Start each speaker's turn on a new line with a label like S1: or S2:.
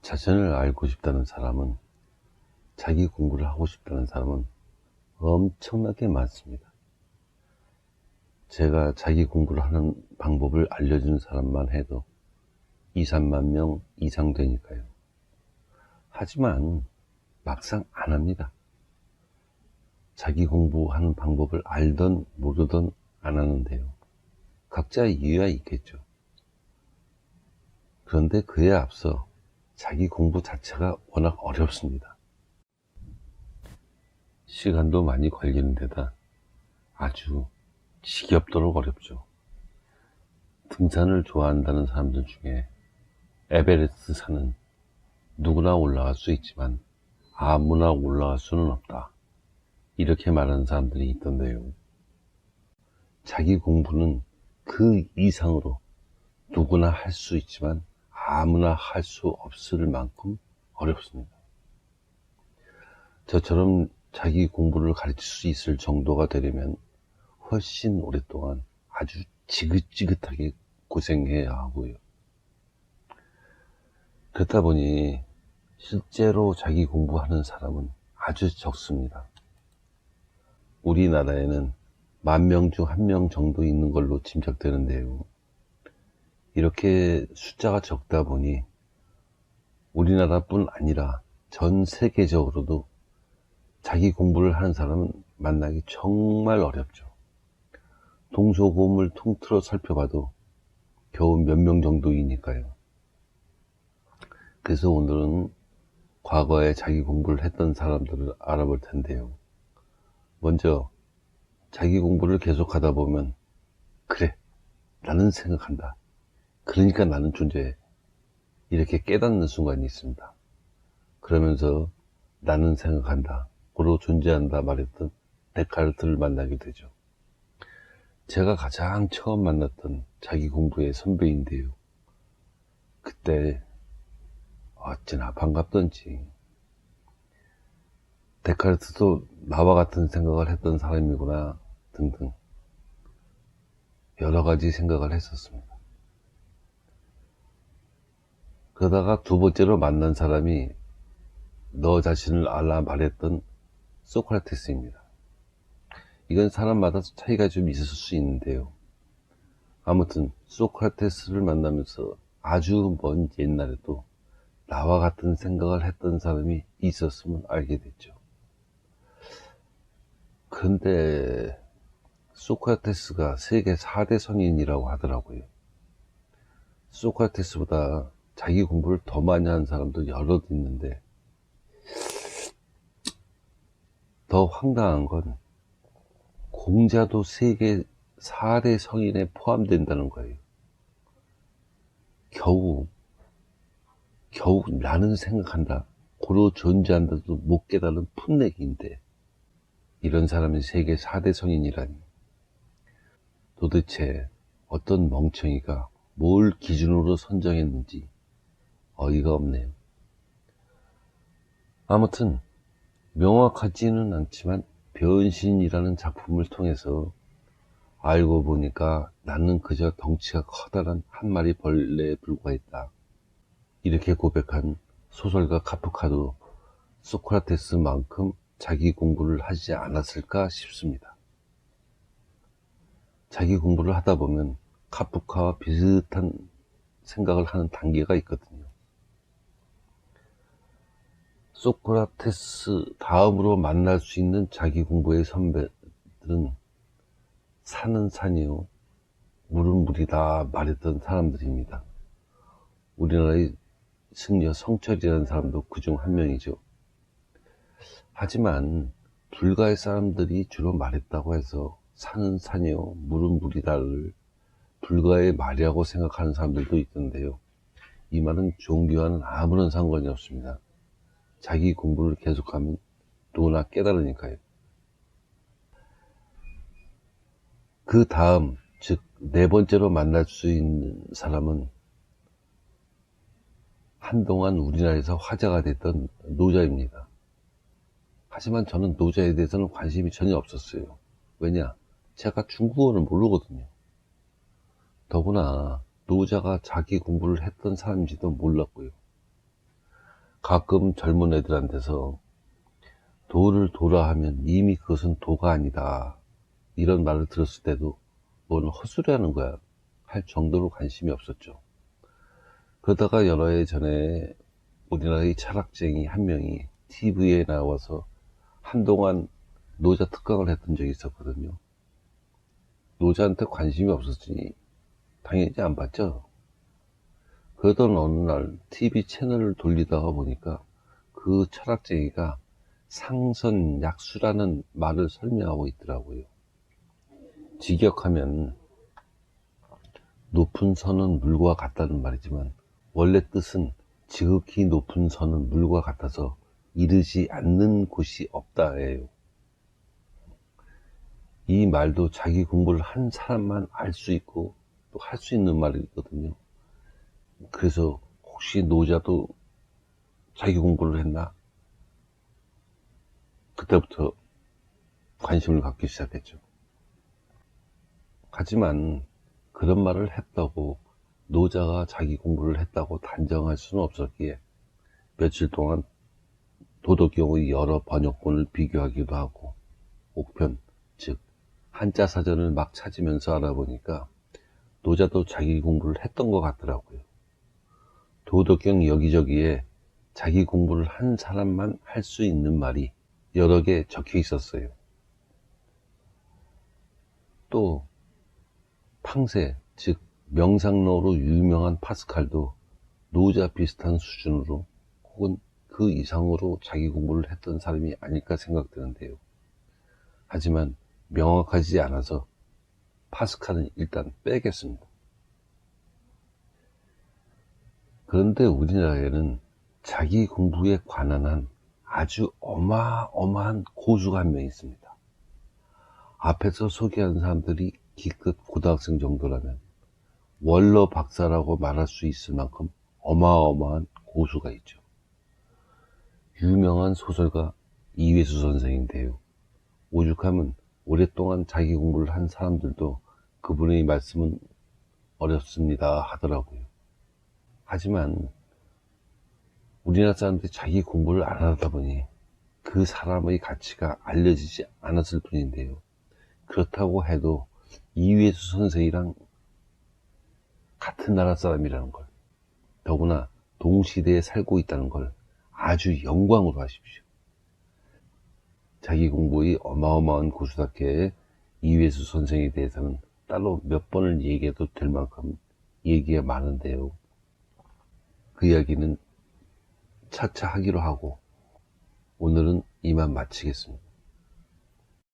S1: 자신을 알고 싶다는 사람은, 자기 공부를 하고 싶다는 사람은 엄청나게 많습니다. 제가 자기 공부를 하는 방법을 알려준 사람만 해도 2, 3만 명 이상 되니까요. 하지만 막상 안 합니다. 자기 공부하는 방법을 알던 모르던 안 하는데요. 각자의 이유가 있겠죠. 그런데 그에 앞서 자기 공부 자체가 워낙 어렵습니다. 시간도 많이 걸리는 데다 아주 지겹도록 어렵죠. 등산을 좋아한다는 사람들 중에 에베레스트 산은 누구나 올라갈 수 있지만 아무나 올라갈 수는 없다, 이렇게 말하는 사람들이 있던데요. 자기 공부는 그 이상으로 누구나 할 수 있지만 아무나 할 수 없을 만큼 어렵습니다. 저처럼 자기 공부를 가르칠 수 있을 정도가 되려면 훨씬 오랫동안 아주 지긋지긋하게 고생해야 하고요. 그렇다 보니 실제로 자기 공부하는 사람은 아주 적습니다. 우리나라에는 10,000명 중 1명 정도 있는 걸로 짐작되는데요. 이렇게 숫자가 적다 보니 우리나라뿐 아니라 전 세계적으로도 자기 공부를 하는 사람은 만나기 정말 어렵죠. 동서고금을 통틀어 살펴봐도 겨우 몇 명 정도이니까요. 그래서 오늘은 과거에 자기 공부를 했던 사람들을 알아볼 텐데요. 먼저 자기 공부를 계속하다 보면, 그래, 나는 생각한다, 그러니까 나는 존재해, 이렇게 깨닫는 순간이 있습니다. 그러면서 나는 생각한다, 고로 존재한다 말했던 데카르트를 만나게 되죠. 제가 가장 처음 만났던 자기 공부의 선배인데요. 그때 어찌나 반갑던지. 데카르트도 나와 같은 생각을 했던 사람이구나 등등 여러 가지 생각을 했었습니다. 그러다가 두 번째로 만난 사람이 너 자신을 알라 말했던 소크라테스입니다. 이건 사람마다 차이가 좀 있을 수 있는데요. 아무튼 소크라테스를 만나면서 아주 먼 옛날에도 나와 같은 생각을 했던 사람이 있었음을 알게 됐죠. 그런데 소크라테스가 세계 4대 성인이라고 하더라고요. 소크라테스보다 자기 공부를 더 많이 한 사람도 여럿 있는데, 더 황당한 건 공자도 세계 4대 성인에 포함된다는 거예요. 겨우 나는 생각한다, 고로 존재한다도 못 깨달은 풋내기인데 이런 사람이 세계 4대 성인이라니. 도대체 어떤 멍청이가 뭘 기준으로 선정했는지 어이가 없네요. 아무튼 명확하지는 않지만 변신이라는 작품을 통해서 알고 보니까 나는 그저 덩치가 커다란 한 마리 벌레에 불과했다, 이렇게 고백한 소설가 카프카도 소크라테스만큼 자기 공부를 하지 않았을까 싶습니다. 자기 공부를 하다 보면 카프카와 비슷한 생각을 하는 단계가 있거든요. 소크라테스 다음으로 만날 수 있는 자기 공부의 선배들은 산은 산이요, 물은 물이다 말했던 사람들입니다. 우리나라의 승려 성철이라는 사람도 그중 한 명이죠. 하지만 불가의 사람들이 주로 말했다고 해서 산은 산이요, 물은 물이다를 불가의 말이라고 생각하는 사람들도 있던데요. 이 말은 종교와는 아무런 상관이 없습니다. 자기 공부를 계속하면 누구나 깨달으니까요. 그 다음, 즉 네 번째로 만날 수 있는 사람은 한동안 우리나라에서 화제가 됐던 노자입니다. 하지만 저는 노자에 대해서는 관심이 전혀 없었어요. 왜냐? 제가 중국어를 모르거든요. 더구나 노자가 자기 공부를 했던 사람인지도 몰랐고요. 가끔 젊은 애들한테서 도를 도라 하면 이미 그것은 도가 아니다, 이런 말을 들었을 때도 뭔 헛소리 하는 거야 할 정도로 관심이 없었죠. 그러다가 여러 해 전에 우리나라의 철학쟁이 한 명이 TV에 나와서 한동안 노자 특강을 했던 적이 있었거든요. 노자한테 관심이 없었으니 당연히 안 봤죠. 그러던 어느 날 TV 채널을 돌리다가 보니까 그 철학쟁이가 상선약수라는 말을 설명하고 있더라고요. 직역하면 높은 선은 물과 같다는 말이지만 원래 뜻은 지극히 높은 선은 물과 같아서 이르지 않는 곳이 없다예요. 이 말도 자기 공부를 한 사람만 알 수 있고 또 할 수 있는 말이거든요. 그래서 혹시 노자도 자기 공부를 했나? 그때부터 관심을 갖기 시작했죠. 하지만 그런 말을 했다고 노자가 자기 공부를 했다고 단정할 수는 없었기에 며칠 동안 도덕경의 여러 번역본을 비교하기도 하고 옥편, 즉 한자 사전을 막 찾으면서 알아보니까 노자도 자기 공부를 했던 것 같더라고요. 도덕경 여기저기에 자기 공부를 한 사람만 할 수 있는 말이 여러 개 적혀 있었어요. 또 팡세, 즉 명상로로 유명한 파스칼도 노자 비슷한 수준으로 혹은 그 이상으로 자기 공부를 했던 사람이 아닐까 생각되는데요. 하지만 명확하지 않아서 파스칼은 일단 빼겠습니다. 그런데 우리나라에는 자기 공부에 관한 한 아주 어마어마한 고수가 한 명 있습니다. 앞에서 소개한 사람들이 기껏 고등학생 정도라면 원로 박사라고 말할 수 있을 만큼 어마어마한 고수가 있죠. 유명한 소설가 이회수 선생인데요. 오죽하면 오랫동안 자기 공부를 한 사람들도 그분의 말씀은 어렵습니다 하더라고요. 하지만 우리나라 사람들이 자기 공부를 안 하다 보니 그 사람의 가치가 알려지지 않았을 뿐인데요. 그렇다고 해도 이회수 선생이랑 같은 나라 사람이라는 걸, 더구나 동시대에 살고 있다는 걸 아주 영광으로 하십시오. 자기 공부의 어마어마한 고수답게 이회수 선생에 대해서는 따로 몇 번을 얘기해도 될 만큼 얘기가 많은데요. 그 이야기는 차차 하기로 하고 오늘은 이만 마치겠습니다.